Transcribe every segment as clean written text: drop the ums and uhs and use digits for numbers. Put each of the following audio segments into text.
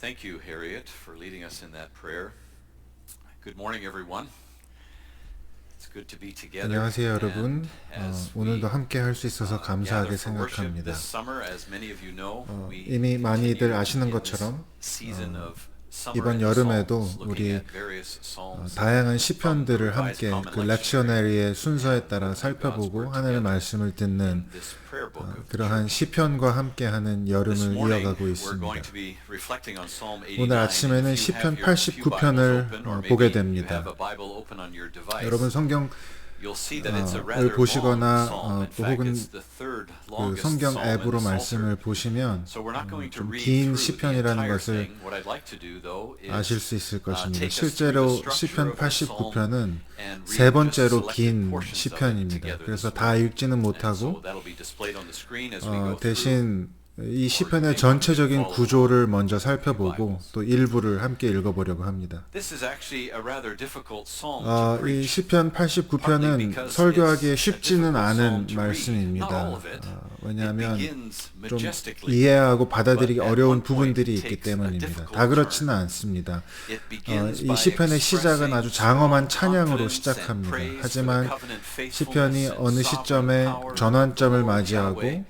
Thank you, Harriet, for leading us in that prayer. Good morning, everyone. It's good to be together. 안녕하세요, 여러분. 오늘도 함께 할 수 있어서 gather 감사하게 for worship 생각합니다. this summer, as many of you know, we 이미 많이들 continue 아시는 in 것처럼 this season of summer 이번 and 여름에도 psalms, looking 우리 at various psalms 다양한 from 시편들을 the 함께 Revised 그 Common 렉셔너리의 순서에 따라 God's 살펴보고 Word 하나님의 together 말씀을 듣는 in this prayer book of 그러한 Church. 시편과 함께하는 This 여름을 morning, 이어가고 we're going 있습니다. to be reflecting on Psalm 89. 오늘 아침에는 If you 시편 have your pew Bibles 89편을 open, or maybe 보게 you 됩니다. have a Bible open on your device, 여러분 성경을 you'll see that it's a rather long 보시거나 psalm. In 또 fact, 혹은 it's the third 그 longest 성경 psalm in 앱으로 the Psalter. 말씀을 보시면 So we're not going to 좀 read 긴 through the 시편이라는 entire 것을 thing. What I'd like to do, though, is 아실 수 있을 것입니다. take us through 실제로 the structure 시편 of the psalm 89편은 and read 세 just 번째로 selected 긴 portions of it 시편입니다. together 그래서 this 다 morning. 읽지는 And so 못하고 that'll be displayed on the screen as we go through. 대신 이 시편의 전체적인 구조를 먼저 살펴보고 또 일부를 함께 읽어보려고 합니다. This is actually a rather difficult psalm 이 to preach. 시편 89편은 설교하기에 쉽지는 않은 말씀입니다. 왜냐하면 좀 이해하고 받아들이기 어려운 부분들이 있기 때문입니다. 다 그렇지는 않습니다. 이 시편의 시작은 아주 장엄한 찬양으로 시작합니다. 하지만 시편이 어느 시점에 전환점을 맞이하고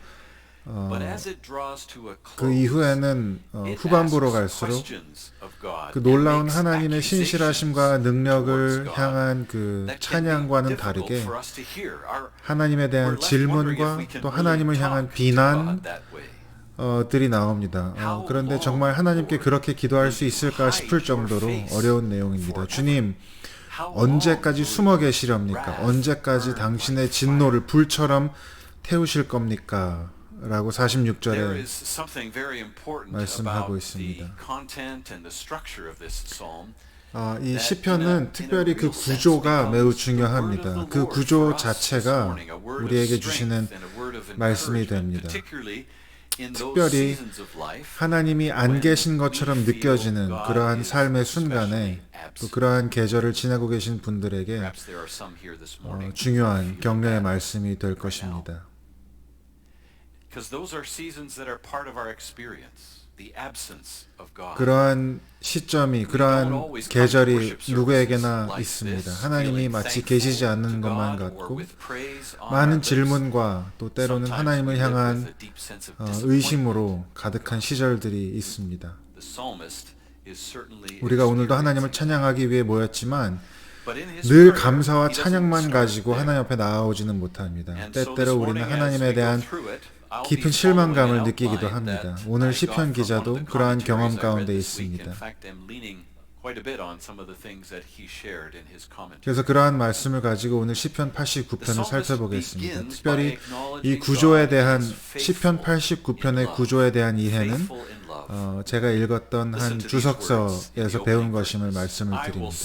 그 이후에는 후반부로 갈수록 그 놀라운 하나님의 신실하심과 능력을 향한 그 찬양과는 다르게 하나님에 대한 질문과 또 하나님을 향한 비난들이 나옵니다. 그런데 정말 하나님께 그렇게 기도할 수 있을까 싶을 정도로 어려운 내용입니다. 주님, 언제까지 숨어 계시렵니까? 언제까지 당신의 진노를 불처럼 태우실 겁니까? 라고 46절에 말씀하고 있습니다. 이 시편은 특별히 그 구조가 매우 중요합니다. 그 구조 자체가 우리에게 주시는 말씀이 됩니다. 특별히 하나님이 안 계신 것처럼 느껴지는 그러한 삶의 순간에 또 그러한 계절을 지나고 계신 분들에게 중요한 격려의 말씀이 될 것입니다. 그러한 시점이, 그러한 계절이 누구에게나 있습니다. 하나님이 마치 계시지 않는 것만 같고 많은 질문과 또 때로는 하나님을 향한 의심으로 가득한 시절들이 있습니다. 우리가 오늘도 하나님을 찬양하기 위해 모였지만 늘 감사와 찬양만 가지고 하나님 앞에 나아오지는 못합니다. 때때로 우리는 하나님에 대한 깊은 실망감을 느끼기도 합니다. 오늘 시편 기자도 그러한 경험 가운데 있습니다. 그래서 그러한 말씀을 가지고 오늘 시편 89편을 살펴보겠습니다. 특별히 이 구조에 대한 시편 89편의 구조에 대한 이해는 제가 읽었던 한 주석서에서 배운 것임을 말씀을 드립니다.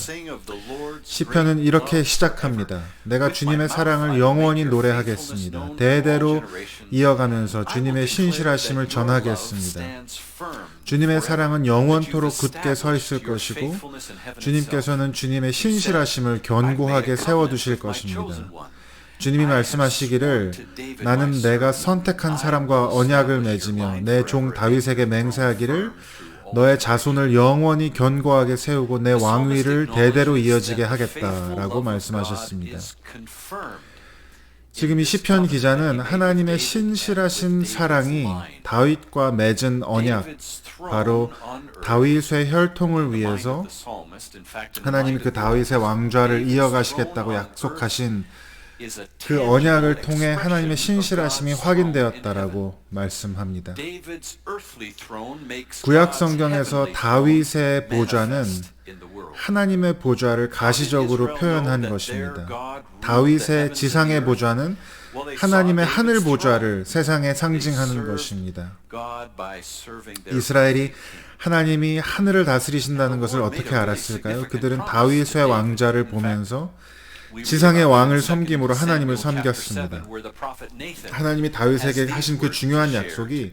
시편은 이렇게 시작합니다. 내가 주님의 사랑을 영원히 노래하겠습니다. 대대로 이어가면서 주님의 신실하심을 전하겠습니다. 주님의 사랑은 영원토록 굳게 서 있을 것이고 주님께서는 주님의 신실하심을 견고하게 세워두실 것입니다. 주님이 말씀하시기를 나는 내가 선택한 사람과 언약을 맺으며 내 종 다윗에게 맹세하기를 너의 자손을 영원히 견고하게 세우고 내 왕위를 대대로 이어지게 하겠다라고 말씀하셨습니다. 지금 이 시편 기자는 하나님의 신실하신 사랑이 다윗과 맺은 언약, 바로 다윗의 혈통을 위해서 하나님이 그 다윗의 왕좌를 이어가시겠다고 약속하신 그 언약을 통해 하나님의 신실하심이 확인되었다라고 말씀합니다. 구약 성경에서 다윗의 보좌는 하나님의 보좌를 가시적으로 표현한 것입니다. 다윗의 지상의 보좌는 하나님의 하늘 보좌를 세상에 상징하는 것입니다. 이스라엘이 하나님이 하늘을 다스리신다는 것을 어떻게 알았을까요? 그들은 다윗의 왕자를 보면서 지상의 왕을 섬김으로 하나님을 섬겼습니다. 하나님이 다윗에게 하신 그 중요한 약속이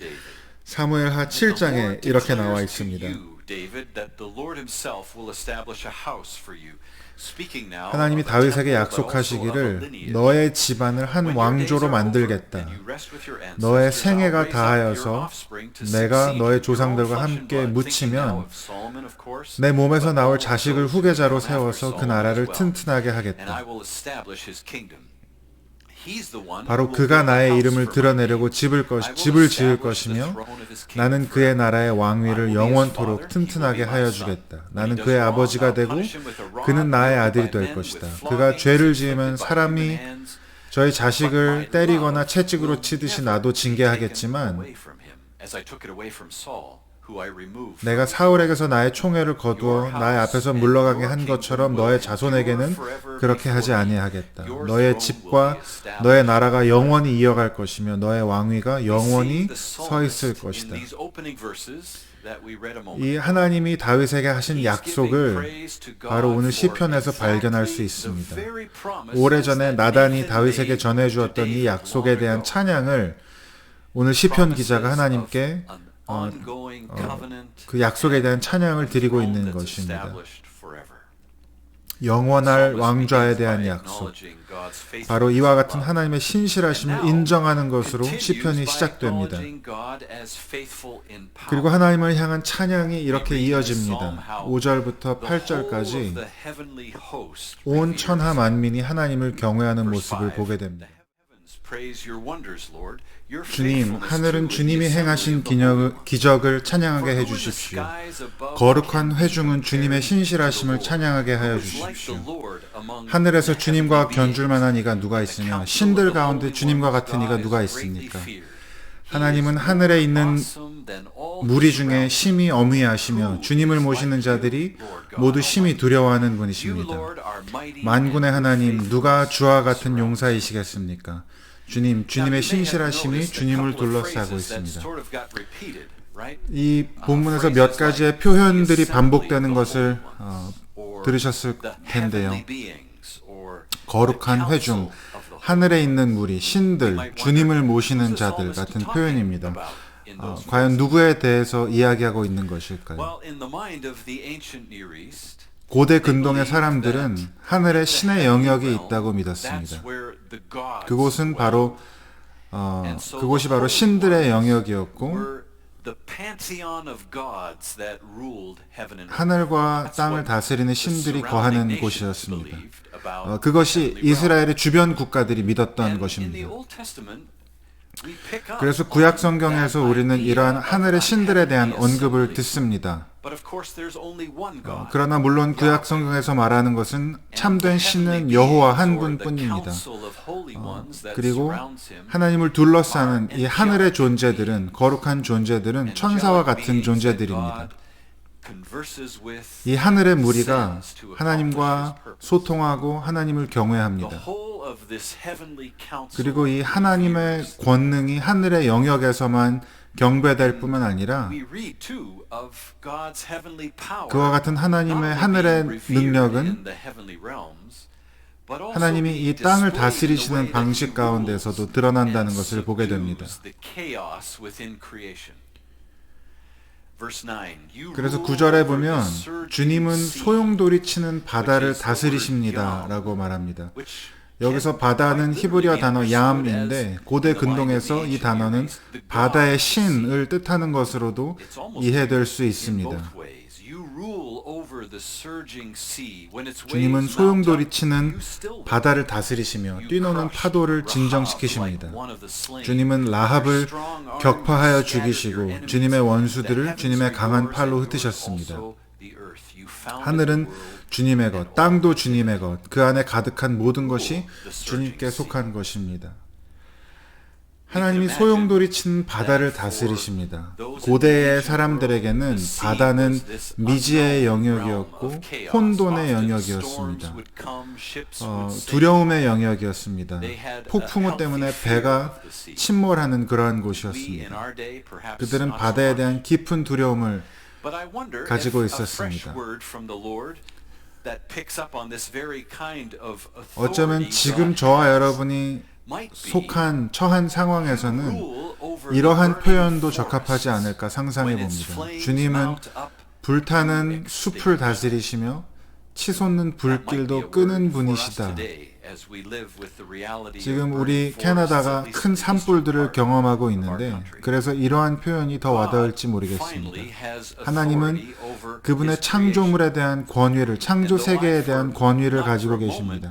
사무엘하 7장에 이렇게 나와 있습니다. David, that the Lord himself will establish a house for you. Speaking now 하나님이 of a 다윗에게 temple, but also of a 약속하시기를 lineage. 너의 집안을 한 왕조로 만들겠다. 너의 생애가 다하여서 내가 너의 조상들과 함께 묻히면 내 몸에서 나올 자식을 후계자로 세워서 그 나라를 튼튼하게 하겠다. 바로 그가 나의 이름을 드러내려고 집을 지을 것이며 나는 그의 나라의 왕위를 영원토록 튼튼하게 하여 주겠다. 나는 그의 아버지가 되고 그는 나의 아들이 될 것이다. 그가 죄를 지으면 사람이 저희 자식을 때리거나 채찍으로 치듯이 나도 징계하겠지만 내가 사울에게서 나의 총애를 거두어 나의 앞에서 물러가게 한 것처럼 너의 자손에게는 그렇게 하지 아니하겠다. 너의 집과 너의 나라가 영원히 이어갈 것이며 너의 왕위가 영원히 서 있을 것이다. 이 하나님이 다윗에게 하신 약속을 바로 오늘 시편에서 발견할 수 있습니다. 오래전에 나단이 다윗에게 전해주었던 이 약속에 대한 찬양을 오늘 시편 기자가 하나님께 그 약속에 대한 찬양을 드리고 있는 것입니다. 영원할 왕좌에 대한 약속, 바로 이와 같은 하나님의 신실하심을 인정하는 것으로 시편이 시작됩니다. 그리고 하나님을 향한 찬양이 이렇게 이어집니다. 5절부터 8절까지 온 천하 만민이 하나님을 경외하는 모습을 보게 됩니다. 주님, 하늘은 주님이 행하신 기적을 찬양하게 해주십시오. 거룩한 회중은 주님의 신실하심을 찬양하게 하여 주십시오. 하늘에서 주님과 견줄 만한 이가 누가 있으며 신들 가운데 주님과 같은 이가 누가 있습니까? 하나님은 하늘에 있는 무리 중에 심히 어미하시며 주님을 모시는 자들이 모두 심히 두려워하는 분이십니다. 만군의 하나님, 누가 주와 같은 용사이시겠습니까? 주님, 주님의 신실하심이 주님을 둘러싸고 있습니다. 이 본문에서 몇 가지의 표현들이 반복되는 것을 들으셨을 텐데요. 거룩한 회중, 하늘에 있는 무리, 신들, 주님을 모시는 자들 같은 표현입니다. 과연 누구에 대해서 이야기하고 있는 것일까요? 고대 근동의 사람들은 하늘에 신의 영역이 있다고 믿었습니다. 그곳이 바로 신들의 영역이었고 하늘과 땅을 다스리는 신들이 거하는 곳이었습니다. 그것이 이스라엘의 주변 국가들이 믿었던 것입니다. 그래서 구약 성경에서 우리는 이러한 하늘의 신들에 대한 언급을 듣습니다. 그러나 물론 구약 성경에서 말하는 것은 참된 신은 여호와 한 분뿐입니다. 그리고 하나님을 둘러싸는 이 하늘의 존재들은, 거룩한 존재들은 천사와 같은 존재들입니다. 이 하늘의 무리가 하나님과 소통하고 하나님을 경외합니다. 그리고 이 하나님의 권능이 하늘의 영역에서만 경배될 뿐만 아니라 그와 같은 하나님의 하늘의 능력은 하나님이 이 땅을 다스리시는 방식 가운데서도 드러난다는 것을 보게 됩니다. 그래서 9절에 보면 주님은 소용돌이 치는 바다를 다스리십니다 라고 말합니다. 여기서 바다는 히브리어 단어 얌인데 고대 근동에서 이 단어는 바다의 신을 뜻하는 것으로도 이해될 수 있습니다. 주님은 소용돌이 치는 바다를 다스리시며 뛰노는 파도를 진정시키십니다. 주님은 라합을 격파하여 죽이시고 주님의 원수들을 주님의 강한 팔로 흩으셨습니다. 하늘은 주님의 것, 땅도 주님의 것, 그 안에 가득한 모든 것이 주님께 속한 것입니다. 하나님이 소용돌이 친 바다를 다스리십니다. 고대의 사람들에게는 바다는 미지의 영역이었고 혼돈의 영역이었습니다. 두려움의 영역이었습니다. 폭풍우 때문에 배가 침몰하는 그러한 곳이었습니다. 그들은 바다에 대한 깊은 두려움을 가지고 있었습니다. 어쩌면 지금 저와 여러분이 처한 상황에서는 이러한 표현도 적합하지 않을까 상상해 봅니다. 주님은 불타는 숲을 다스리시며 치솟는 불길도 끄는 분이시다. 지금 우리 캐나다가 큰 산불들을 경험하고 있는데 그래서 이러한 표현이 더 와닿을지 모르겠습니다. 하나님은 그분의 창조물에 대한 권위를, 창조 세계에 대한 권위를 가지고 계십니다.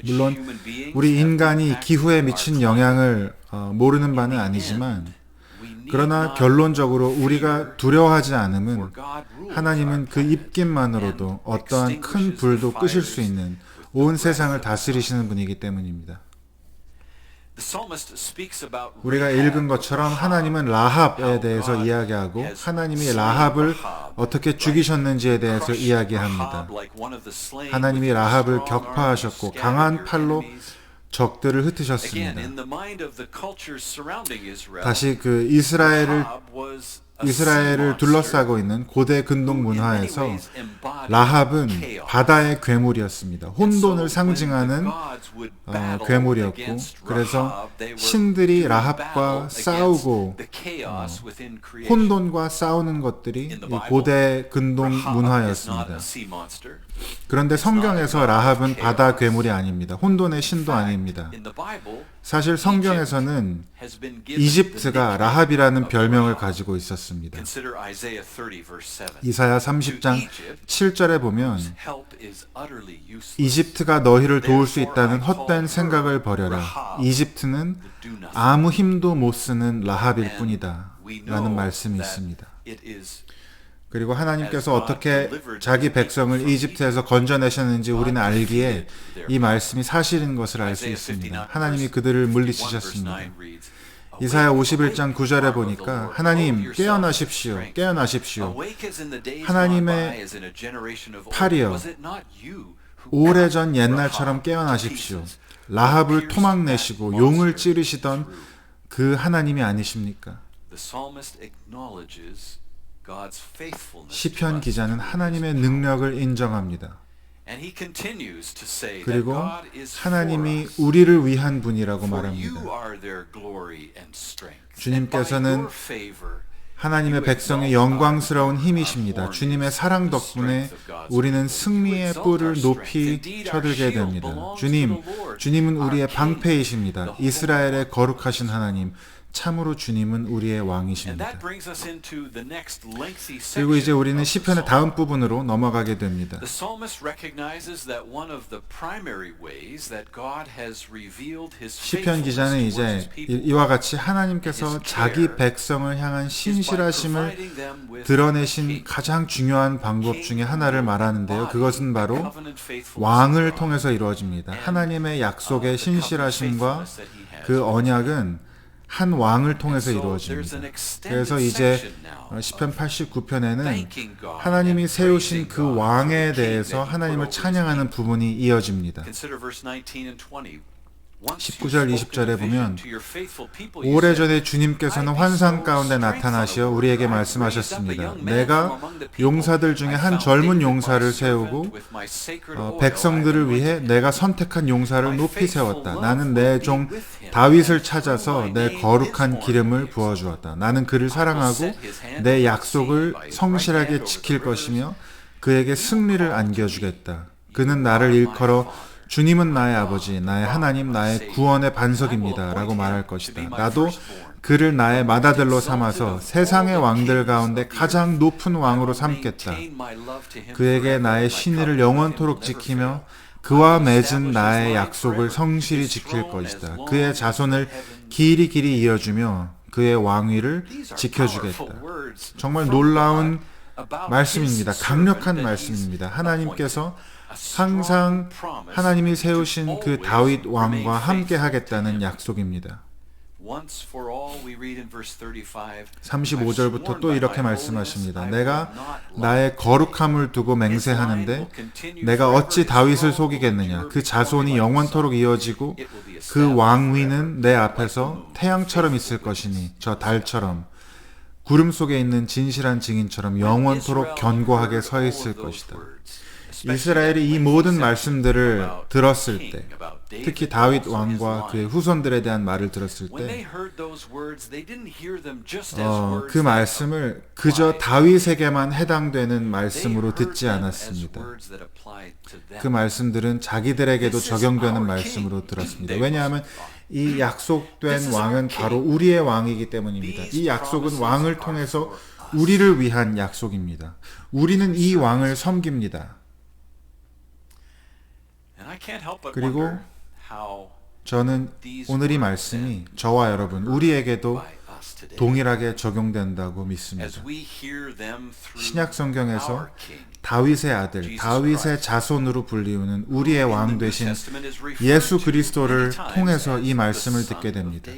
물론 우리 인간이 기후에 미친 영향을 모르는 바는 아니지만 그러나 결론적으로 우리가 두려워하지 않으면 하나님은 그 입김만으로도 어떠한 큰 불도 끄실 수 있는 온 세상을 다스리시는 분이기 때문입니다. 우리가 읽은 것처럼 하나님은 라합에 대해서 이야기하고 하나님이 라합을 어떻게 죽이셨는지에 대해서 이야기합니다. 하나님이 라합을 격파하셨고 강한 팔로 적들을 흩으셨습니다. 다시 그 이스라엘을 둘러싸고 있는 고대 근동 문화에서 라합은 바다의 괴물이었습니다. 혼돈을 상징하는 괴물이었고 그래서 신들이 라합과 싸우고 혼돈과 싸우는 것들이 이 고대 근동 문화였습니다. 그런데 성경에서 라합은 바다 괴물이 아닙니다. 혼돈의 신도 아닙니다. 사실 성경에서는 이집트가 라합이라는 별명을 가지고 있었습니다. 이사야 30장 7절에 보면 이집트가 너희를 도울 수 있다는 헛된 생각을 버려라. 이집트는 아무 힘도 못 쓰는 라합일 뿐이다. 라는 말씀이 있습니다. 그리고 하나님께서 어떻게 자기 백성을 이집트에서 건져내셨는지 우리는 알기에 이 말씀이 사실인 것을 알 수 있습니다. 하나님이 그들을 물리치셨습니다. 이사야 51장 9절에 보니까 하나님 깨어나십시오. 깨어나십시오. 하나님의 팔이여 오래전 옛날처럼 깨어나십시오. 라합을 토막내시고 용을 찌르시던 그 하나님이 아니십니까? 시편 기자는 하나님의 능력을 인정합니다. 그리고 하나님이 우리를 위한 분이라고 말합니다. 주님께서는 하나님의 백성의 영광스러운 힘이십니다. 주님의 사랑 덕분에 우리는 승리의 뿔을 높이 쳐들게 됩니다. 주님은 우리의 방패이십니다. 이스라엘의 거룩하신 하나님, 참으로 주님은 우리의 왕이십니다. 그리고 이제 우리는 시편의 다음 부분으로 넘어가게 됩니다. 시편 기자는 이제 이와 같이 하나님께서 자기 백성을 향한 신실하심을 드러내신 가장 중요한 방법 중에 하나를 말하는데요. 그것은 바로 왕을 통해서 이루어집니다. 하나님의 약속의 신실하심과 그 언약은 한 왕을 통해서 이루어집니다. 그래서 이제 시편 89편에는 하나님이 세우신 그 왕에 대해서 하나님을 찬양하는 부분이 이어집니다. 19절 20절에 보면 오래전에 주님께서는 환상 가운데 나타나시어 우리에게 말씀하셨습니다. 내가 용사들 중에 한 젊은 용사를 세우고 백성들을 위해 내가 선택한 용사를 높이 세웠다. 나는 내 종 다윗을 찾아서 내 거룩한 기름을 부어주었다. 나는 그를 사랑하고 내 약속을 성실하게 지킬 것이며 그에게 승리를 안겨주겠다. 그는 나를 일컬어 주님은 나의 아버지, 나의 하나님, 나의 구원의 반석입니다. 라고 말할 것이다. 나도 그를 나의 맏아들로 삼아서 세상의 왕들 가운데 가장 높은 왕으로 삼겠다. 그에게 나의 신의를 영원토록 지키며 그와 맺은 나의 약속을 성실히 지킬 것이다. 그의 자손을 길이 이어주며 그의 왕위를 지켜주겠다. 정말 놀라운 말씀입니다. 강력한 말씀입니다. 하나님께서 항상 하나님이 세우신 그 다윗 왕과 함께 하겠다는 약속입니다. 35절부터 또 이렇게 말씀하십니다. 내가 나의 거룩함을 두고 맹세하는데 내가 어찌 다윗을 속이겠느냐. 그 자손이 영원토록 이어지고 그 왕위는 내 앞에서 태양처럼 있을 것이니 저 달처럼 구름 속에 있는 진실한 증인처럼 영원토록 견고하게 서 있을 것이다. 이스라엘이 이 모든 말씀들을 들었을 때, 특히 다윗 왕과 그의 후손들에 대한 말을 들었을 때, 그 말씀을 그저 다윗에게만 해당되는 말씀으로 듣지 않았습니다. 그 말씀들은 자기들에게도 적용되는 말씀으로 들었습니다. 왜냐하면 이 약속된 왕은 바로 우리의 왕이기 때문입니다. 이 약속은 왕을 통해서 우리를 위한 약속입니다. 우리는 이 왕을 섬깁니다. 그리고 저는 오늘 이 말씀이 저와 여러분, 우리에게도 동일하게 적용된다고 믿습니다. 신약 성경에서 다윗의 아들, 다윗의 자손으로 불리우는 우리의 왕 되신 예수 그리스도를 통해서 이 말씀을 듣게 됩니다.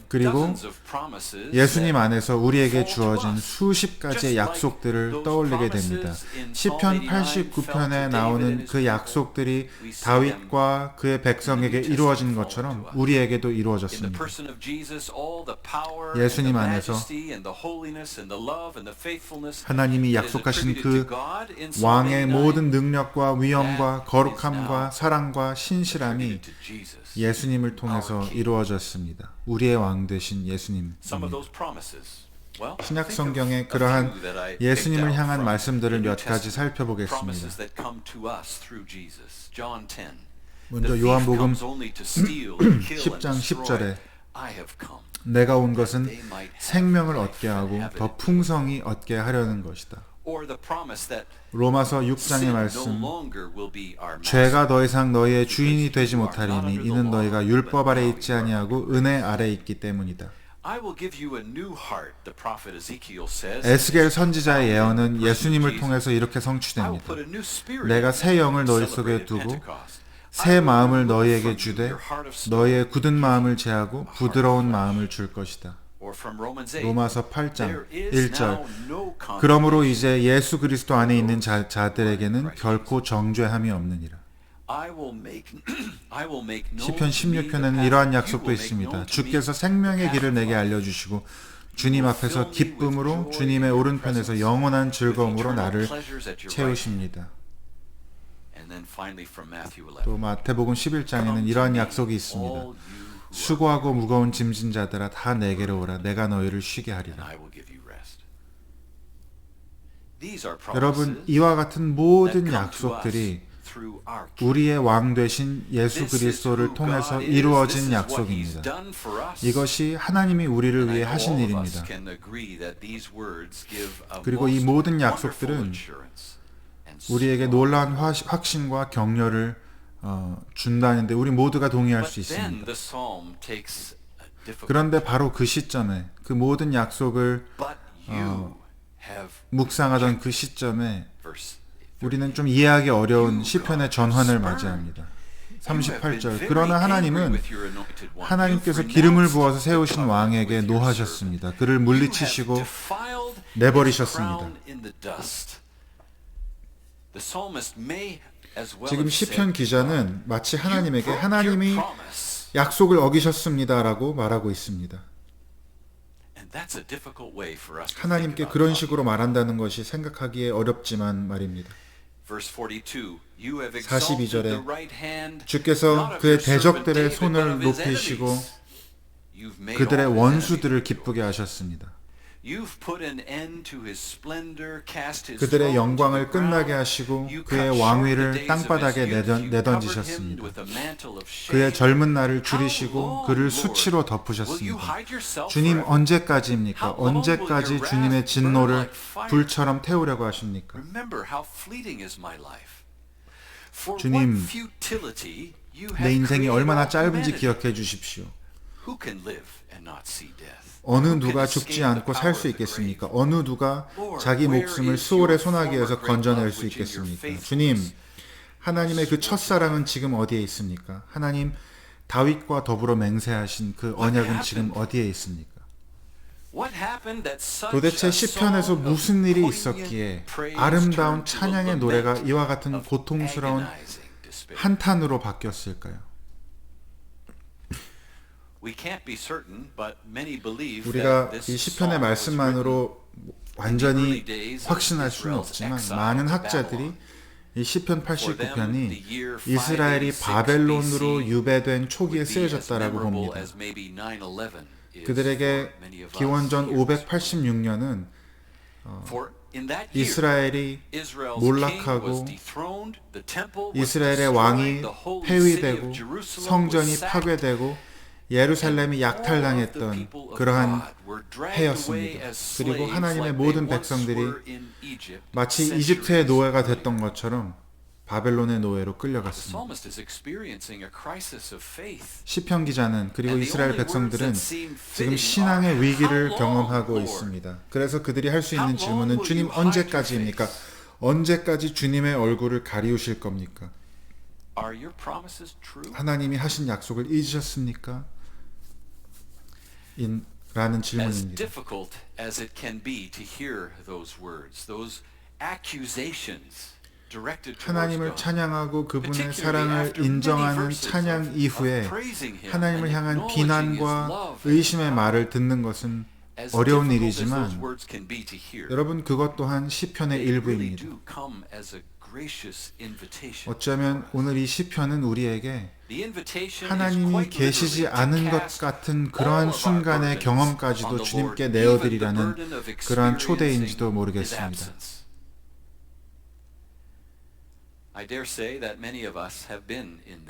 그리고 예수님 안에서 우리에게 주어진 수십 가지의 약속들을 떠올리게 됩니다. 시편 89편에 나오는 그 약속들이 다윗과 그의 백성에게 이루어진 것처럼 우리에게도 이루어졌습니다. 예수님 안에서 하나님이 약속하신 그 왕의 모든 능력과 위엄과 거룩함과 사랑과 신실함이 예수님을 통해서 이루어졌습니다. 우리의 왕 되신 예수님입니다. 신약 성경의 그러한 예수님을 향한 말씀들을 몇 가지 살펴보겠습니다. 먼저 요한복음 10장 10절에 내가 온 것은 생명을 얻게 하고 더 풍성히 얻게 하려는 것이다. 로마서 6장의 말씀, 죄가 더 이상 너희의 주인이 되지 못하리니 이는 너희가 율법 아래 있지 아니하고 은혜 아래 있기 때문이다. 에스겔 선지자의 예언은 예수님을 통해서 이렇게 성취됩니다. 내가 새 영을 너희 속에 두고 새 마음을 너희에게 주되 너희의 굳은 마음을 제하고 부드러운 마음을 줄 것이다. 로마서 8장 1절 그러므로 이제 예수 그리스도 안에 있는 자들에게는 결코 정죄함이 없느니라. 시편 16편에는 이러한 약속도 있습니다. 주께서 생명의 길을 내게 알려주시고 주님 앞에서 기쁨으로 주님의 오른편에서 영원한 즐거움으로 나를 채우십니다. 또 마태복음 11장에는 이러한 약속이 있습니다. 수고하고 무거운 짐진 자들아 다 내게로 오라 내가 너희를 쉬게 하리라. 여러분, 이와 같은 모든 약속들이 우리의 왕 되신 예수 그리스도를 통해서 이루어진 약속입니다. 이것이 하나님이 우리를 위해 하신 일입니다. 그리고 이 모든 약속들은 우리에게 놀라운 확신과 격려를 준다는데 우리 모두가 동의할 수 있습니다. 그런데 바로 그 시점에 그 모든 약속을 묵상하던 그 시점에 우리는 좀 이해하기 어려운 시편의 전환을 맞이합니다. 38절 그러나 하나님은 하나님께서 기름을 부어서 세우신 왕에게 노하셨습니다. 그를 물리치시고 내버리셨습니다. 지금 시편 기자는 마치 하나님에게 하나님이 약속을 어기셨습니다라고 말하고 있습니다. 하나님께 그런 식으로 말한다는 것이 생각하기에 어렵지만 말입니다. 42절에 주께서 그의 대적들의 손을 높이시고 그들의 원수들을 기쁘게 하셨습니다. 그들의 영광을 끝나게 하시고 그의 왕위를 땅바닥에 내던지셨습니다. 그의 젊은 날을 줄이시고 그를 수치로 덮으셨습니다. 주님 언제까지입니까? 언제까지 주님의 진노를 불처럼 태우려고 하십니까? 주님, 내 인생이 얼마나 짧은지 기억해 주십시오. 어느 누가 죽지 않고 살 수 있겠습니까? 어느 누가 자기 목숨을 수월의 소나기에서 건져낼 수 있겠습니까? 주님, 하나님의 그 첫사랑은 지금 어디에 있습니까? 하나님, 다윗과 더불어 맹세하신 그 언약은 지금 어디에 있습니까? 도대체 시편에서 무슨 일이 있었기에 아름다운 찬양의 노래가 이와 같은 고통스러운 한탄으로 바뀌었을까요? 우리가 이 시편의 말씀만으로 완전히 확신할 수는 없지만 많은 학자들이 이 시편 89편이 이스라엘이 바벨론으로 유배된 초기에 쓰여졌다라고 봅니다. 그들에게 기원전 586년은 이스라엘이 몰락하고 이스라엘의 왕이 폐위되고 성전이 파괴되고 예루살렘이 약탈당했던 그러한 해였습니다. 그리고 하나님의 모든 백성들이 마치 이집트의 노예가 됐던 것처럼 바벨론의 노예로 끌려갔습니다. 시편 기자는 그리고 이스라엘 백성들은 지금 신앙의 위기를 경험하고 있습니다. 그래서 그들이 할 수 있는 질문은 주님 언제까지입니까? 언제까지 주님의 얼굴을 가리우실 겁니까? 하나님이 하신 약속을 잊으셨습니까? 라는 질문입니다. 하나님을 찬양하고 그분의 사랑을 인정하는 찬양 이후에 하나님을 향한 비난과 의심의 말을 듣는 것은 어려운 일이지만 여러분 그것 또한 시편의 일부입니다. 어쩌면 오늘 이 시편은 우리에게 하나님이 계시지 않은 것 같은 그러한 순간의 경험까지도 주님께 내어드리라는 그러한 초대인지도 모르겠습니다.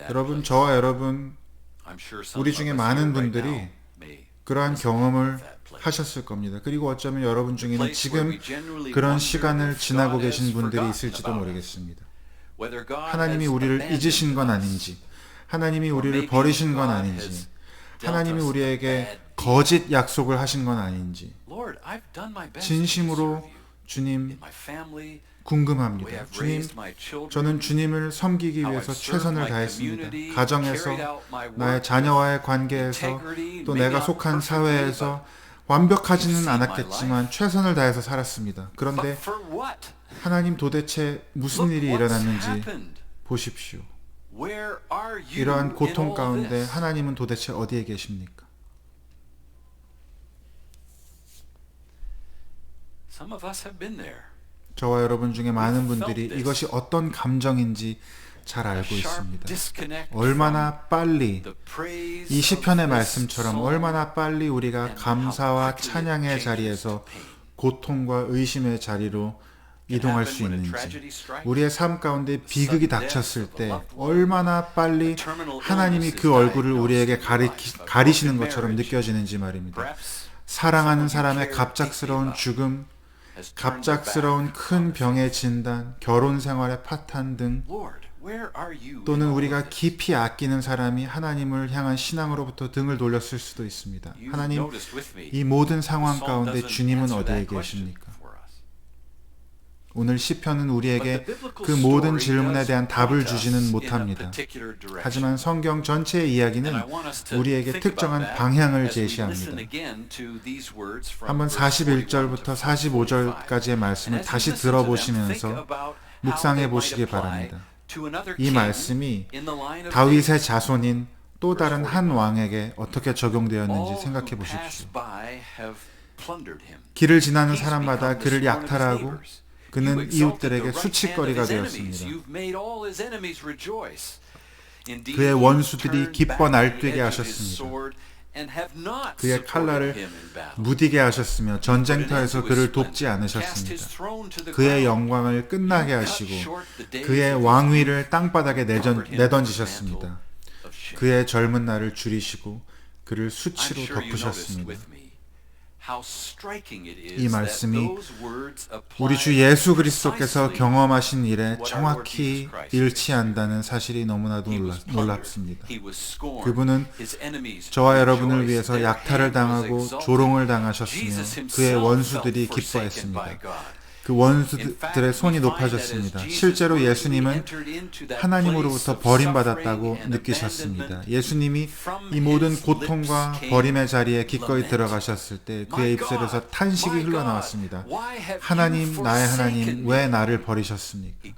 여러분, 저와 여러분, 우리 중에 많은 분들이 그러한 경험을 하셨을 겁니다. 그리고 어쩌면 여러분 중에는 지금 그런 시간을 지나고 계신 분들이 있을지도 모르겠습니다. 하나님이 우리를 잊으신 건 아닌지, 하나님이 우리를 버리신 건 아닌지, 하나님이 우리에게 거짓 약속을 하신 건 아닌지 진심으로 주님 궁금합니다. 주님, 저는 주님을 섬기기 위해서 최선을 다했습니다. 가정에서, 나의 자녀와의 관계에서, 또 내가 속한 사회에서 완벽하지는 않았겠지만 최선을 다해서 살았습니다. 그런데 하나님 도대체 무슨 일이 일어났는지 보십시오. 이러한 고통 가운데 하나님은 도대체 어디에 계십니까? 저와 여러분 중에 많은 분들이 이것이 어떤 감정인지 잘 알고 있습니다. 얼마나 빨리 이 시편의 말씀처럼 얼마나 빨리 우리가 감사와 찬양의 자리에서 고통과 의심의 자리로 이동할 수 있는지, 우리의 삶 가운데 비극이 닥쳤을 때 얼마나 빨리 하나님이 그 얼굴을 우리에게 가리시는 것처럼 느껴지는지 말입니다. 사랑하는 사람의 갑작스러운 죽음, 갑작스러운 큰 병의 진단, 결혼 생활의 파탄 등, 또는 우리가 깊이 아끼는 사람이 하나님을 향한 신앙으로부터 등을 돌렸을 수도 있습니다. 하나님, 이 모든 상황 가운데 주님은 어디에 계십니까? 오늘 시편은 우리에게 그 모든 질문에 대한 답을 주지는 못합니다. 하지만 성경 전체의 이야기는 우리에게 특정한 방향을 제시합니다. 한번 41절부터 45절까지의 말씀을 다시 들어보시면서 묵상해 보시기 바랍니다. 이 말씀이 다윗의 자손인 또 다른 한 왕에게 어떻게 적용되었는지 생각해 보십시오. 길을 지나는 사람마다 그를 약탈하고 그는 이웃들에게 수치거리가 되었습니다. 그의 원수들이 기뻐 날뛰게 하셨습니다. 그의 칼날을 무디게 하셨으며 전쟁터에서 그를 돕지 않으셨습니다. 그의 영광을 끝나게 하시고 그의 왕위를 땅바닥에 내던지셨습니다. 그의 젊은 날을 줄이시고 그를 수치로 덮으셨습니다. 이 말씀이 우리 주 예수 그리스도께서 경험하신 일에 정확히 일치한다는 사실이 너무나도 놀랍습니다. 그분은 저와 여러분을 위해서 약탈을 당하고 조롱을 당하셨으며 그의 원수들이 기뻐했습니다. 그 원수들의 손이 높아졌습니다. 실제로 예수님은 하나님으로부터 버림받았다고 느끼셨습니다. 예수님이 이 모든 고통과 버림의 자리에 기꺼이 들어가셨을 때 그의 입술에서 탄식이 흘러나왔습니다. 하나님, 나의 하나님, 왜 나를 버리셨습니까?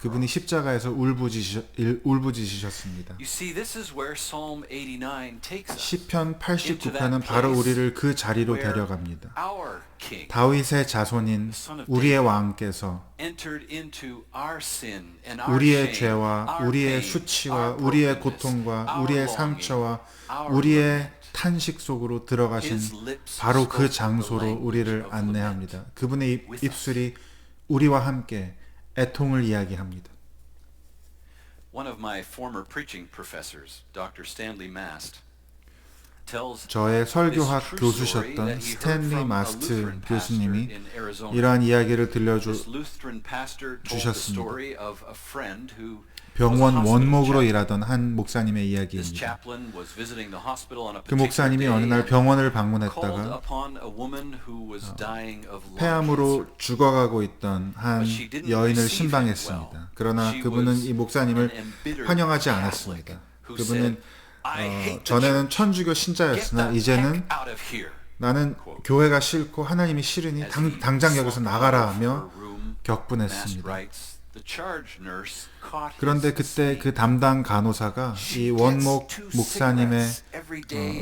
그분이 십자가에서 울부짖으셨습니다. You see, this is where Psalm 89 takes us. 시편 89편은 바로 우리를 그 자리로 데려갑니다. Our King 다윗의 자손인 우리의 왕께서 entered into our sin and our 우리의 shame, 죄와 our 우리의 pain, 수치와 our 우리의 brokenness, 고통과 our 우리의 longing, 상처와 our 우리의 lament. 탄식 속으로 들어가신 His lips 바로 그 spoke the 장소로 language 우리를 of 안내합니다. lament. 그분의 with us. 입술이 우리와 함께 애통을 이야기합니다. One of my former preaching professors, Dr. Stanley Mast, tells 저의 this 설교학 true story 교수셨던 that he heard 스탠리 from a 마스트 Lutheran pastor 교수님이 in Arizona. 이러한 이야기를 This Lutheran pastor told the 주셨습니다. story of a friend who 병원 was a hospital 원목으로 chaplain. 일하던 한 목사님의 This 이야기입니다. chaplain was visiting the hospital on a 그 particular 목사님이 어느 day 날 and 병원을 called 방문했다가 upon a woman who was dying of lung 폐암으로 cancer. 죽어가고 있던 한 But she didn't 여인을 receive him 신방했습니다. well. 그러나 She 그분은 was 이 목사님을 an embittered 환영하지 Catholic 않았습니다. who 그분은 said, "I hate the 전에는 church. 천주교 Get 신자였으나 the 이제는 heck out of here." 나는 교회가 싫고 하나님이 싫으니 As he 당장 여기서 slunk 나가라 out of her 하며 room, Mast 격분했습니다. writes, "The charge nurse caught 그런데 his 그때 그 sleep. 담당 간호사가 이 원목 목사님의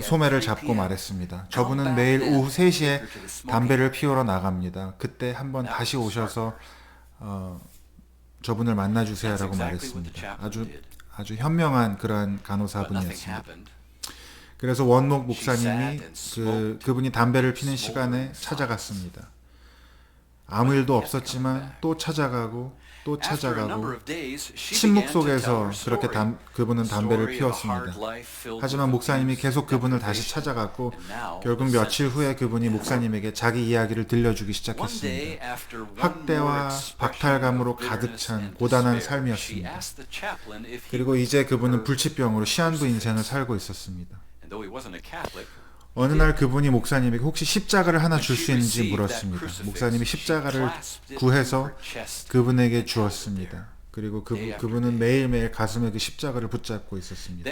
소매를 잡고 말했습니다. 저분은 매일 오후 3시에 담배를 피우러 나갑니다. 그때 한번 다시 오셔서 저분을 만나주세요라고 말했습니다. 아주 현명한 그러한 간호사분이었습니다. 그래서 원목 목사님이 그분이 담배를 피는 시간에 찾아갔습니다. 아무 일도 없었지만 또 찾아가고 또 찾아가고 침묵 속에서 그렇게 그분은 담배를 피웠습니다. 하지만 목사님이 계속 그분을 다시 찾아갔고 결국 며칠 후에 그분이 목사님에게 자기 이야기를 들려주기 시작했습니다. 학대와 박탈감으로 가득 찬 고단한 삶이었습니다. 그리고 이제 그분은 불치병으로 시한부 인생을 살고 있었습니다. 어느 날 그분이 목사님에게 혹시 십자가를 하나 줄 수 있는지 물었습니다. 목사님이 십자가를 구해서 그분에게 주었습니다. 그리고 그분은 매일매일 가슴에 그 십자가를 붙잡고 있었습니다.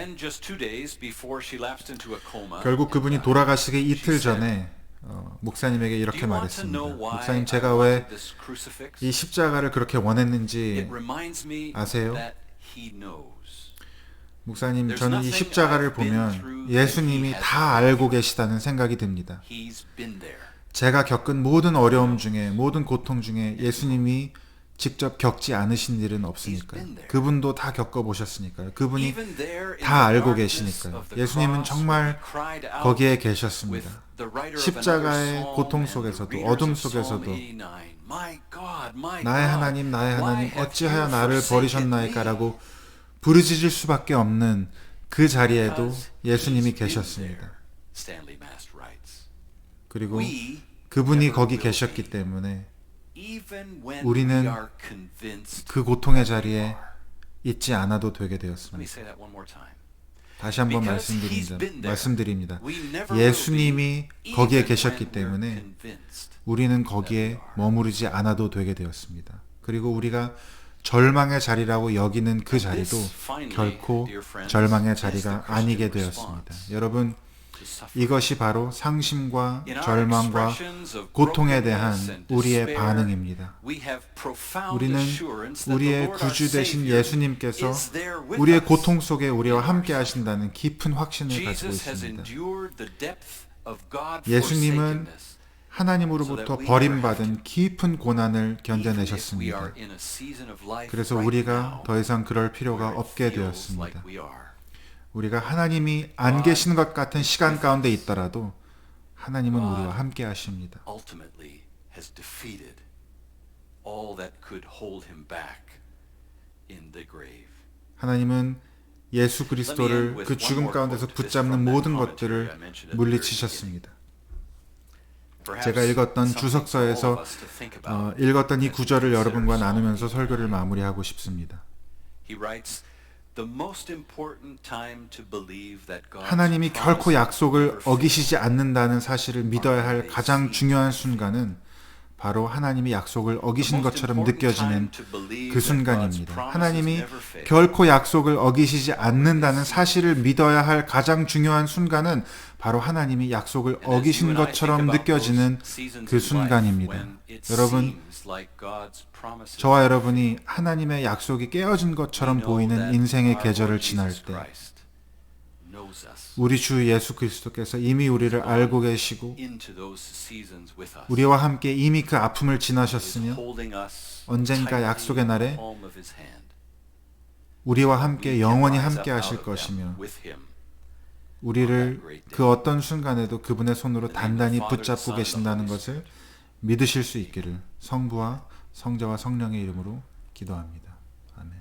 결국 그분이 돌아가시기 이틀 전에 목사님에게 이렇게 말했습니다. 목사님, 제가 왜 이 십자가를 그렇게 원했는지 아세요? 목사님, 저는 이 십자가를 보면 예수님이 다 알고 계시다는 생각이 듭니다. 제가 겪은 모든 어려움 중에, 모든 고통 중에 예수님이 직접 겪지 않으신 일은 없으니까요. 그분도 다 겪어보셨으니까요. 그분이 다 알고 계시니까요. 예수님은 정말 거기에 계셨습니다. 십자가의 고통 속에서도, 어둠 속에서도 나의 하나님, 나의 하나님, 어찌하여 나를 버리셨나이까라고 부르짖을 수밖에 없는 그 자리에도 예수님이 계셨습니다. 그리고 그분이 거기 계셨기 때문에 우리는 그 고통의 자리에 있지 않아도 되게 되었습니다. 다시 한번 말씀드립니다. 예수님이 거기에 계셨기 때문에 우리는 거기에 머무르지 않아도 되게 되었습니다. 그리고 우리가 절망의 자리라고 여기는 그 자리도 결코 절망의 자리가 아니게 되었습니다. 여러분, 이것이 바로 상심과 절망과 고통에 대한 우리의 반응입니다. 우리는 우리의 구주 되신 예수님께서 우리의 고통 속에 우리와 함께 하신다는 깊은 확신을 가지고 있습니다. 예수님은 하나님으로부터 버림받은 깊은 고난을 견뎌내셨습니다. 그래서 우리가 더 이상 그럴 필요가 없게 되었습니다. 우리가 하나님이 안 계신 것 같은 시간 가운데 있더라도 하나님은 우리와 함께 하십니다. 하나님은 예수 그리스도를 그 죽음 가운데서 붙잡는 모든 것들을 물리치셨습니다. 제가 읽었던 주석서에서 읽었던 이 구절을 여러분과 나누면서 설교를 마무리하고 싶습니다. 하나님이 결코 약속을 어기시지 않는다는 사실을 믿어야 할 가장 중요한 순간은 바로 하나님이 약속을 어기신 것처럼 느껴지는 그 순간입니다. 하나님이 결코 약속을 어기시지 않는다는 사실을 믿어야 할 가장 중요한 순간은 바로 하나님이 약속을 어기신 것처럼 느껴지는 그 순간입니다. 여러분, 저와 여러분이 하나님의 약속이 깨어진 것처럼 보이는 인생의 계절을 지날 때 우리 주 예수 그리스도께서 이미 우리를 알고 계시고 우리와 함께 이미 그 아픔을 지나셨으며 언젠가 약속의 날에 우리와 함께 영원히 함께 하실 것이며 우리를 그 어떤 순간에도 그분의 손으로 단단히 붙잡고 계신다는 것을 믿으실 수 있기를 성부와 성자와 성령의 이름으로 기도합니다. 아멘.